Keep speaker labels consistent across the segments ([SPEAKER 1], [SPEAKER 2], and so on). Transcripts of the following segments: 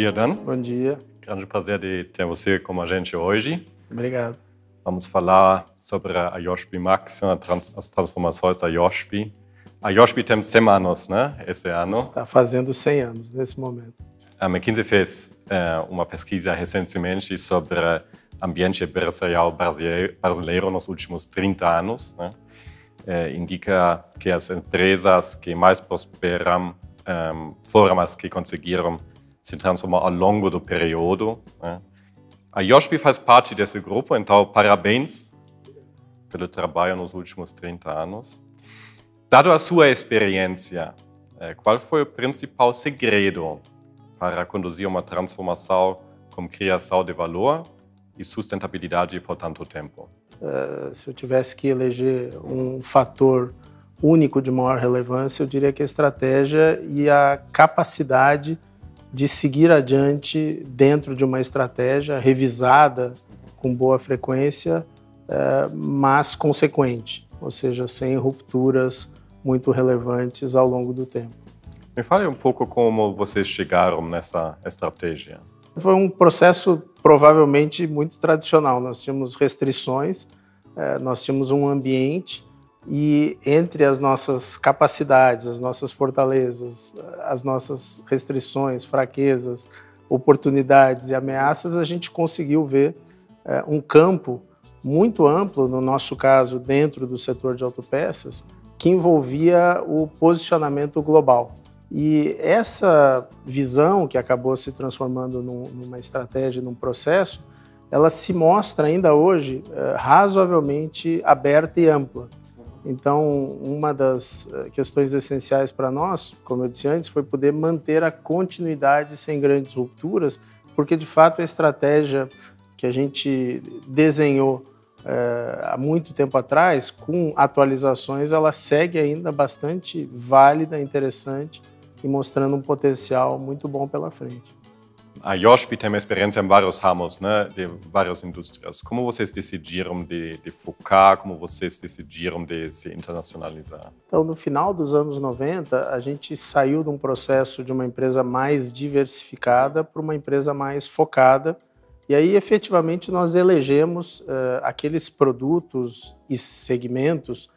[SPEAKER 1] dia, Dan.
[SPEAKER 2] Bom dia.
[SPEAKER 1] Grande prazer de ter você com a gente hoje.
[SPEAKER 2] Obrigado.
[SPEAKER 1] Vamos falar sobre a Yoshpi Max, as transformações da Yoshpi. A Yoshpi tem 100 anos, né? Esse ano.
[SPEAKER 2] Está fazendo 100 anos nesse momento.
[SPEAKER 1] A McKinsey fez uma pesquisa recentemente sobre ambiente empresarial brasileiro nos últimos 30 anos, né? Indica que as empresas que mais prosperam foram as que conseguiram se transformar ao longo do período, né? A Yoshpi faz parte desse grupo, então parabéns pelo trabalho nos últimos 30 anos. Dado a sua experiência, qual foi o principal segredo para conduzir uma transformação com criação de valor e sustentabilidade por tanto tempo?
[SPEAKER 2] Se eu tivesse que eleger um fator único de maior relevância, eu diria que a estratégia e a capacidade de seguir adiante dentro de uma estratégia revisada com boa frequência, mas consequente, ou seja, sem rupturas muito relevantes ao longo do tempo.
[SPEAKER 1] Me fale um pouco como vocês chegaram nessa estratégia.
[SPEAKER 2] Foi um processo provavelmente muito tradicional. Nós tínhamos restrições, nós tínhamos um ambiente e entre as nossas capacidades, as nossas fortalezas, as nossas restrições, fraquezas, oportunidades e ameaças, a gente conseguiu ver um campo muito amplo, no nosso caso, dentro do setor de autopeças, que envolvia o posicionamento global. E essa visão, que acabou se transformando numa estratégia, num processo, ela se mostra ainda hoje razoavelmente aberta e ampla. Então, uma das questões essenciais para nós, como eu disse antes, foi poder manter a continuidade sem grandes rupturas, porque, de fato, a estratégia que a gente desenhou há muito tempo atrás, com atualizações, ela segue ainda bastante válida, interessante e mostrando um potencial muito bom pela frente.
[SPEAKER 1] A Yoshpi tem uma experiência em vários ramos, né, de várias indústrias. Como vocês decidiram de focar, como vocês decidiram de se internacionalizar?
[SPEAKER 2] Então, no final dos anos 90, a gente saiu de um processo de uma empresa mais diversificada para uma empresa mais focada. E aí, efetivamente, nós elegemos aqueles produtos e segmentos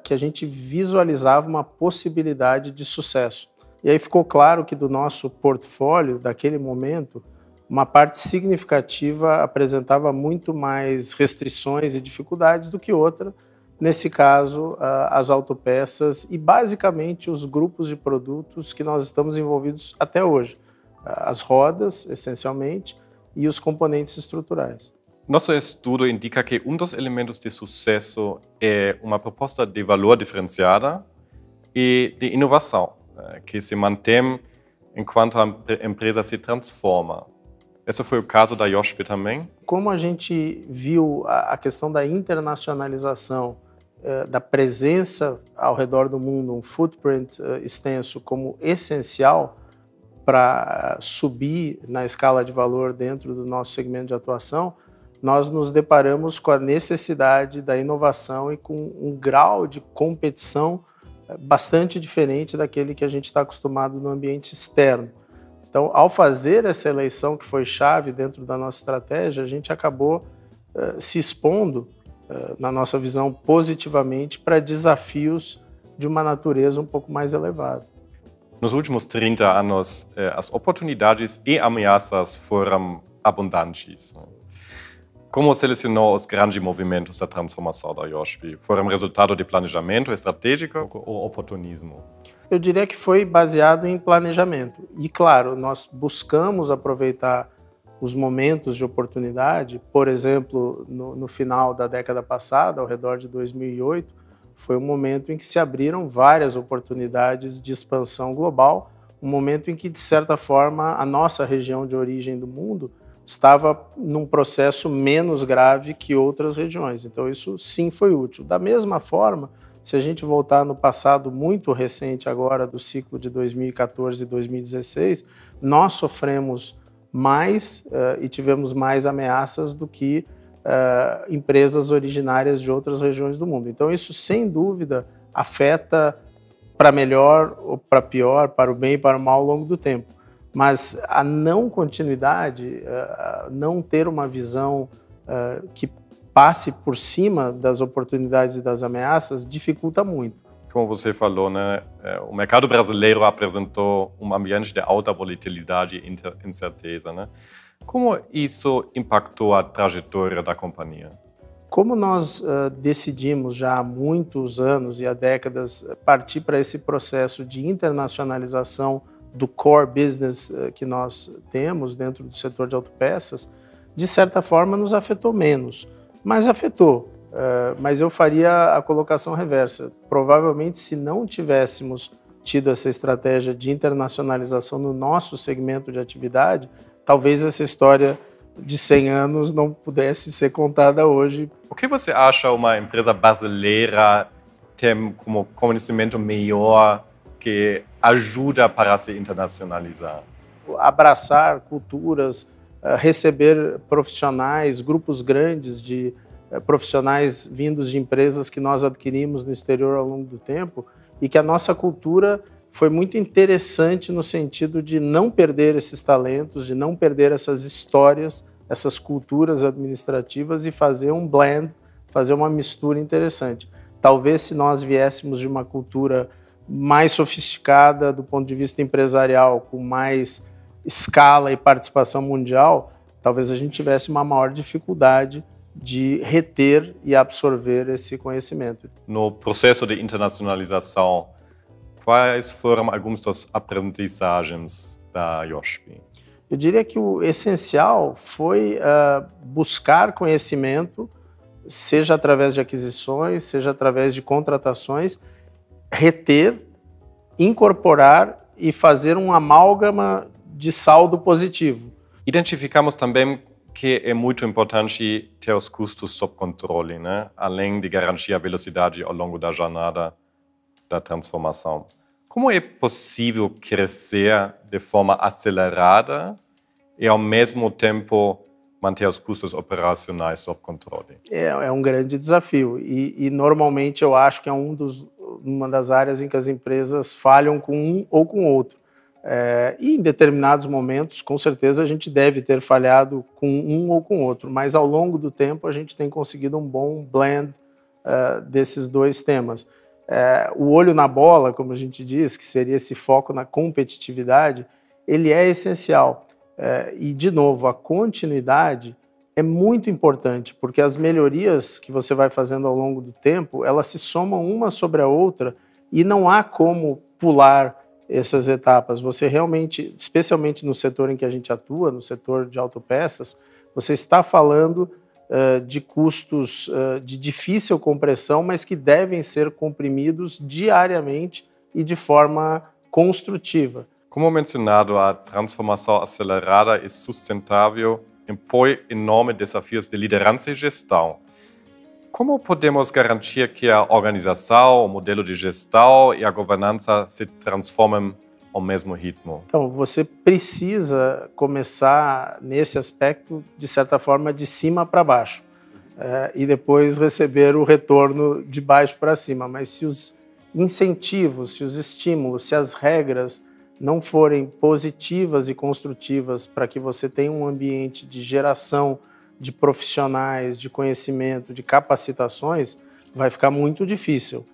[SPEAKER 2] que a gente visualizava uma possibilidade de sucesso. E aí ficou claro que do nosso portfólio, daquele momento, uma parte significativa apresentava muito mais restrições e dificuldades do que outra, nesse caso, as autopeças e, basicamente, os grupos de produtos que nós estamos envolvidos até hoje. As rodas, essencialmente, e os componentes estruturais.
[SPEAKER 1] Nosso estudo indica que dos elementos de sucesso é uma proposta de valor diferenciada e de inovação, que se mantém enquanto a empresa se transforma. Esse foi o caso da Yoshpi também?
[SPEAKER 2] Como a gente viu a questão da internacionalização, da presença ao redor do mundo, um footprint extenso como essencial para subir na escala de valor dentro do nosso segmento de atuação, nós nos deparamos com a necessidade da inovação e com um grau de competição bastante diferente daquele que a gente está acostumado no ambiente externo. Então, ao fazer essa eleição que foi chave dentro da nossa estratégia, a gente acabou se expondo, na nossa visão, positivamente para desafios de uma natureza um pouco mais elevada.
[SPEAKER 1] Nos últimos 30 anos, as oportunidades e ameaças foram abundantes. Como selecionou os grandes movimentos da transformação da Yoshpi? Foram resultado de planejamento estratégico ou oportunismo?
[SPEAKER 2] Eu diria que foi baseado em planejamento. E, claro, nós buscamos aproveitar os momentos de oportunidade. Por exemplo, no final da década passada, ao redor de 2008, foi um momento em que se abriram várias oportunidades de expansão global, um momento em que, de certa forma, a nossa região de origem do mundo estava num processo menos grave que outras regiões. Então, isso sim foi útil. Da mesma forma, se a gente voltar no passado muito recente agora, do ciclo de 2014 e 2016, nós sofremos mais e tivemos mais ameaças do que empresas originárias de outras regiões do mundo. Então, isso, sem dúvida, afeta para melhor ou para pior, para o bem e para o mal ao longo do tempo. Mas a não continuidade, não ter uma visão que passe por cima das oportunidades e das ameaças, dificulta muito.
[SPEAKER 1] Como você falou, né, o mercado brasileiro apresentou um ambiente de alta volatilidade e incerteza, né? Como isso impactou a trajetória da companhia?
[SPEAKER 2] Como nós decidimos já há muitos anos e há décadas partir para esse processo de internacionalização do core business que nós temos dentro do setor de autopeças, de certa forma nos afetou menos, mas afetou. Mas eu faria a colocação reversa. Provavelmente, se não tivéssemos tido essa estratégia de internacionalização no nosso segmento de atividade, talvez essa história de 100 anos não pudesse ser contada hoje.
[SPEAKER 1] O que você acha uma empresa brasileira tem como conhecimento melhor que ajuda para se internacionalizar?
[SPEAKER 2] Abraçar culturas, receber profissionais, grupos grandes de profissionais vindos de empresas que nós adquirimos no exterior ao longo do tempo, e que a nossa cultura foi muito interessante no sentido de não perder esses talentos, de não perder essas histórias, essas culturas administrativas e fazer um blend, fazer uma mistura interessante. Talvez se nós viéssemos de uma cultura mais sofisticada do ponto de vista empresarial, com mais escala e participação mundial, talvez a gente tivesse uma maior dificuldade de reter e absorver esse conhecimento.
[SPEAKER 1] No processo de internacionalização, quais foram algumas das aprendizagens da IOSP?
[SPEAKER 2] Eu diria que o essencial foi buscar conhecimento, seja através de aquisições, seja através de contratações, reter, incorporar e fazer um amálgama de saldo positivo.
[SPEAKER 1] Identificamos também que é muito importante ter os custos sob controle, né? Além de garantir a velocidade ao longo da jornada da transformação. Como é possível crescer de forma acelerada e, ao mesmo tempo, manter os custos operacionais sob controle?
[SPEAKER 2] É um grande desafio e normalmente eu acho que é uma das áreas em que as empresas falham com um ou com outro. E em determinados momentos, com certeza, a gente deve ter falhado com um ou com outro, mas ao longo do tempo a gente tem conseguido um bom blend desses dois temas. O olho na bola, como a gente diz, que seria esse foco na competitividade, ele é essencial. E, de novo, a continuidade é muito importante, porque as melhorias que você vai fazendo ao longo do tempo, elas se somam uma sobre a outra e não há como pular essas etapas. Você realmente, especialmente no setor em que a gente atua, no setor de autopeças, você está falando de custos de difícil compressão, mas que devem ser comprimidos diariamente e de forma construtiva.
[SPEAKER 1] Como mencionado, a transformação acelerada e sustentável impõe enormes desafios de liderança e gestão. Como podemos garantir que a organização, o modelo de gestão e a governança se transformem ao mesmo ritmo?
[SPEAKER 2] Então, você precisa começar nesse aspecto, de certa forma, de cima para baixo, e depois receber o retorno de baixo para cima. Mas se os incentivos, se os estímulos, se as regras não forem positivas e construtivas para que você tenha um ambiente de geração de profissionais, de conhecimento, de capacitações, vai ficar muito difícil.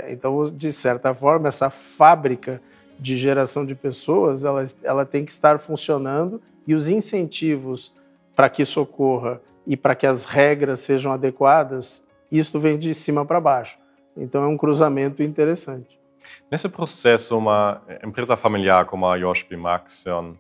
[SPEAKER 2] Então, de certa forma, essa fábrica de geração de pessoas, ela tem que estar funcionando e os incentivos para que isso ocorra e para que as regras sejam adequadas, isso vem de cima para baixo. Então, é um cruzamento interessante.
[SPEAKER 1] Nesse processo, uma empresa familiar como a IOSP Maxion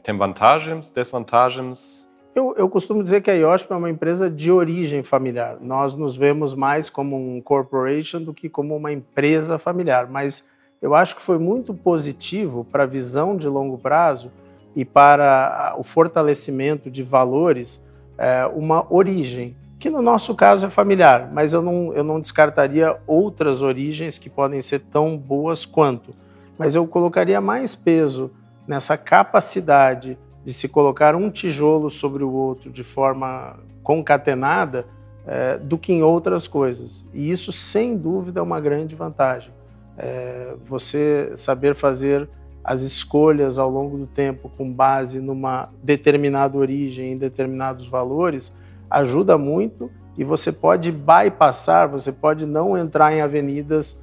[SPEAKER 1] tem vantagens, desvantagens?
[SPEAKER 2] Eu costumo dizer que a IOSP é uma empresa de origem familiar. Nós nos vemos mais como um corporation do que como uma empresa familiar, mas eu acho que foi muito positivo para a visão de longo prazo e para o fortalecimento de valores uma origem, que no nosso caso é familiar, mas eu não descartaria outras origens que podem ser tão boas quanto. Mas eu colocaria mais peso nessa capacidade de se colocar um tijolo sobre o outro de forma concatenada do que em outras coisas. E isso, sem dúvida, é uma grande vantagem. Você saber fazer as escolhas ao longo do tempo com base numa determinada origem, em determinados valores, ajuda muito e você pode bypassar, você pode não entrar em avenidas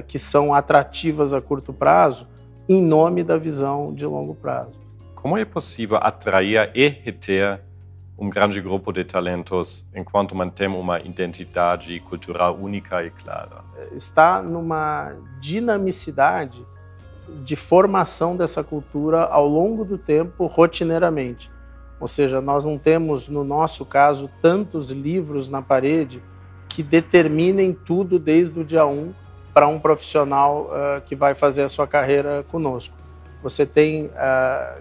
[SPEAKER 2] que são atrativas a curto prazo em nome da visão de longo prazo.
[SPEAKER 1] Como é possível atrair e reter um grande grupo de talentos enquanto mantém uma identidade cultural única e clara?
[SPEAKER 2] Está numa dinamicidade de formação dessa cultura ao longo do tempo, rotineiramente. Ou seja, nós não temos, no nosso caso, tantos livros na parede que determinem tudo desde o dia 1 para um profissional que vai fazer a sua carreira conosco. Você tem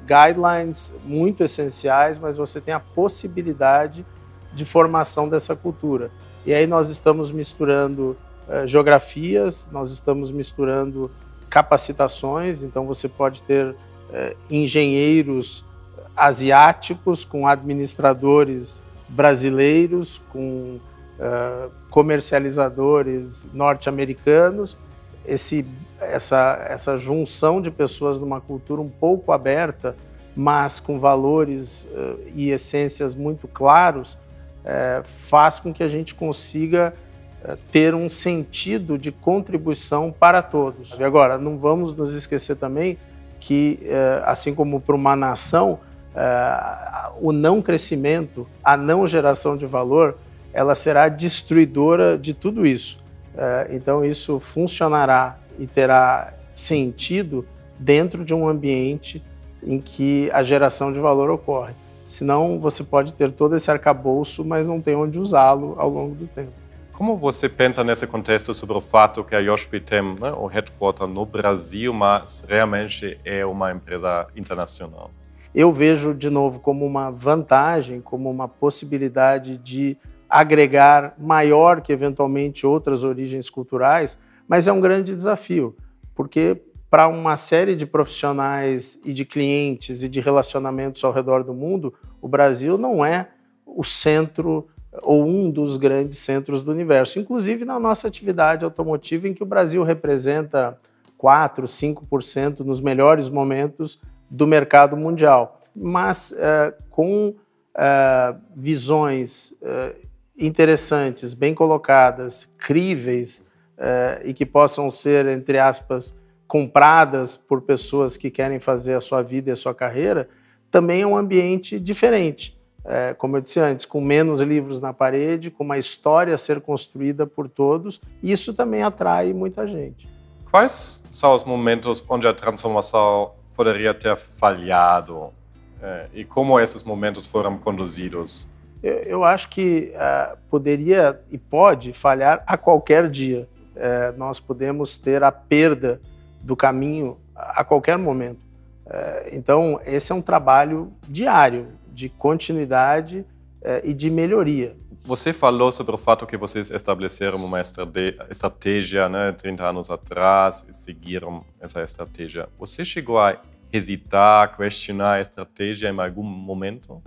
[SPEAKER 2] guidelines muito essenciais, mas você tem a possibilidade de formação dessa cultura. E aí nós estamos misturando geografias, nós estamos misturando capacitações, então você pode ter engenheiros asiáticos com administradores brasileiros, com comercializadores norte-americanos. Essa junção de pessoas numa cultura um pouco aberta, mas com valores e essências muito claros, faz com que a gente consiga ter um sentido de contribuição para todos. E agora, não vamos nos esquecer também que, assim como para uma nação, o não crescimento, a não geração de valor, ela será destruidora de tudo isso. Então, isso funcionará e terá sentido dentro de um ambiente em que a geração de valor ocorre. Senão, você pode ter todo esse arcabouço, mas não tem onde usá-lo ao longo do tempo.
[SPEAKER 1] Como você pensa nesse contexto sobre o fato que a Yoshpi tem o headquarter no Brasil, mas realmente é uma empresa internacional?
[SPEAKER 2] Eu vejo, de novo, como uma vantagem, como uma possibilidade de agregar maior que, eventualmente, outras origens culturais, mas é um grande desafio, porque para uma série de profissionais e de clientes e de relacionamentos ao redor do mundo, o Brasil não é o centro ou um dos grandes centros do universo, inclusive na nossa atividade automotiva, em que o Brasil representa 4%, 5% nos melhores momentos do mercado mundial. Mas com visões interessantes, bem colocadas, críveis e que possam ser, entre aspas, compradas por pessoas que querem fazer a sua vida e a sua carreira, também é um ambiente diferente. Como eu disse antes, com menos livros na parede, com uma história a ser construída por todos, e isso também atrai muita gente.
[SPEAKER 1] Quais são os momentos onde a transformação poderia ter falhado e como esses momentos foram conduzidos?
[SPEAKER 2] Eu acho que poderia e pode falhar a qualquer dia. Nós podemos ter a perda do caminho a qualquer momento. Então, esse é um trabalho diário, de continuidade e de melhoria.
[SPEAKER 1] Você falou sobre o fato que vocês estabeleceram uma estratégia 30 anos atrás e seguiram essa estratégia. Você chegou a hesitar, questionar a estratégia em algum momento?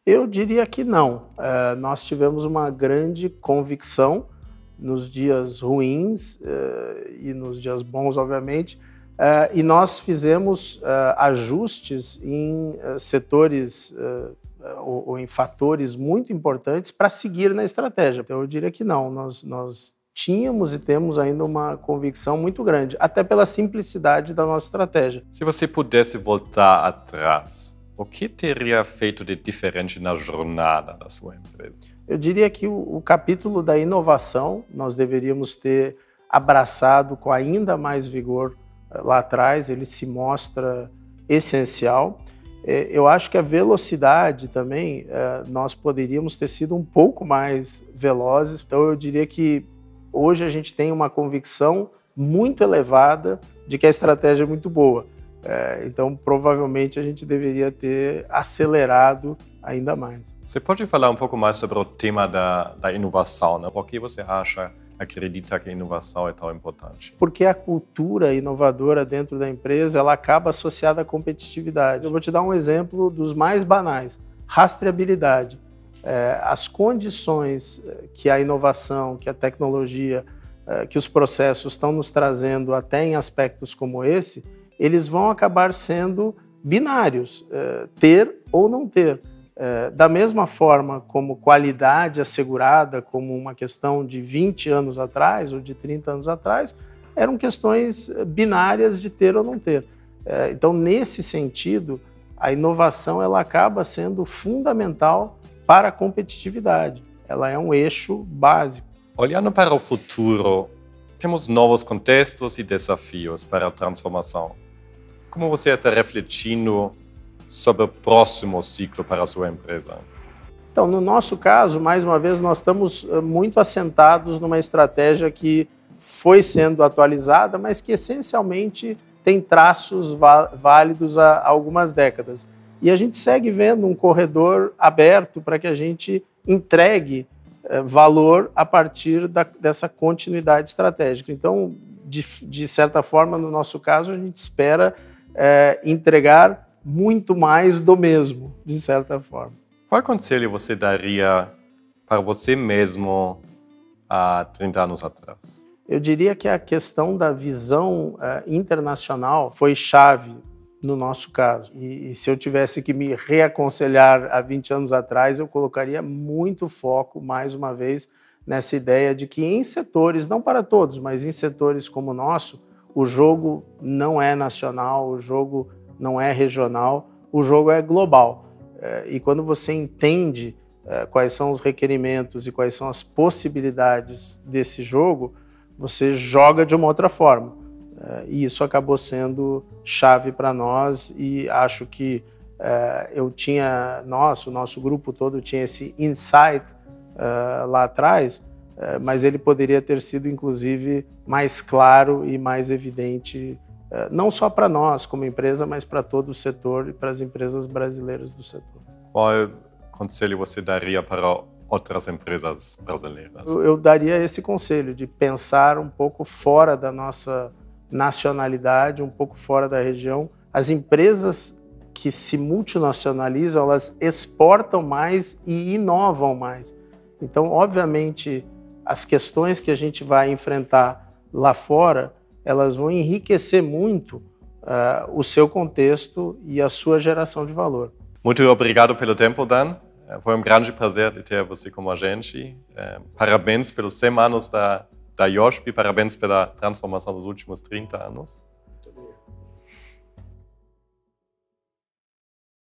[SPEAKER 2] Eu diria que não. Nós tivemos uma grande convicção nos dias ruins e nos dias bons, obviamente, e nós fizemos ajustes em setores ou em fatores muito importantes para seguir na estratégia. Então, eu diria que não. Nós tínhamos e temos ainda uma convicção muito grande, até pela simplicidade da nossa estratégia.
[SPEAKER 1] Se você pudesse voltar atrás, o que teria feito de diferente na jornada da sua empresa?
[SPEAKER 2] Eu diria que o capítulo da inovação nós deveríamos ter abraçado com ainda mais vigor lá atrás, ele se mostra essencial. Eu acho que a velocidade também, nós poderíamos ter sido um pouco mais velozes. Então eu diria que hoje a gente tem uma convicção muito elevada de que a estratégia é muito boa. Então provavelmente a gente deveria ter acelerado ainda mais.
[SPEAKER 1] Você pode falar um pouco mais sobre o tema da inovação, né? Por que você acredita que a inovação é tão importante?
[SPEAKER 2] Porque a cultura inovadora dentro da empresa, ela acaba associada à competitividade. Eu vou te dar um exemplo dos mais banais. Rastreabilidade. As condições que a inovação, que a tecnologia, que os processos estão nos trazendo até em aspectos como esse, eles vão acabar sendo binários, ter ou não ter. Da mesma forma como qualidade assegurada, como uma questão de 20 anos atrás ou de 30 anos atrás, eram questões binárias de ter ou não ter. Então, nesse sentido, a inovação ela acaba sendo fundamental para a competitividade. Ela é um eixo básico.
[SPEAKER 1] Olhando para o futuro, temos novos contextos e desafios para a transformação. Como você está refletindo sobre o próximo ciclo para a sua empresa?
[SPEAKER 2] Então, no nosso caso, mais uma vez, nós estamos muito assentados numa estratégia que foi sendo atualizada, mas que essencialmente tem traços válidos há algumas décadas. E a gente segue vendo um corredor aberto para que a gente entregue valor a partir dessa continuidade estratégica. Então, de certa forma, no nosso caso, a gente espera entregar muito mais do mesmo, de certa forma.
[SPEAKER 1] Qual conselho você daria para você mesmo há 30 anos atrás?
[SPEAKER 2] Eu diria que a questão da visão internacional foi chave no nosso caso. E se eu tivesse que me reaconselhar há 20 anos atrás, eu colocaria muito foco, mais uma vez, nessa ideia de que em setores, não para todos, mas em setores como o nosso, o jogo não é nacional, o jogo não é regional, o jogo é global. E quando você entende quais são os requerimentos e quais são as possibilidades desse jogo, você joga de uma outra forma. E isso acabou sendo chave para nós e acho que o nosso grupo todo tinha esse insight lá atrás, mas ele poderia ter sido, inclusive, mais claro e mais evidente, não só para nós como empresa, mas para todo o setor e para as empresas brasileiras do setor.
[SPEAKER 1] Qual conselho você daria para outras empresas brasileiras?
[SPEAKER 2] Eu daria esse conselho de pensar um pouco fora da nossa nacionalidade, um pouco fora da região. As empresas que se multinacionalizam, elas exportam mais e inovam mais. Então, obviamente, as questões que a gente vai enfrentar lá fora, elas vão enriquecer muito o seu contexto e a sua geração de valor.
[SPEAKER 1] Muito obrigado pelo tempo, Dan. Foi um grande prazer de ter você como agente. Parabéns pelos 100 anos da IOSP, parabéns pela transformação dos últimos 30 anos.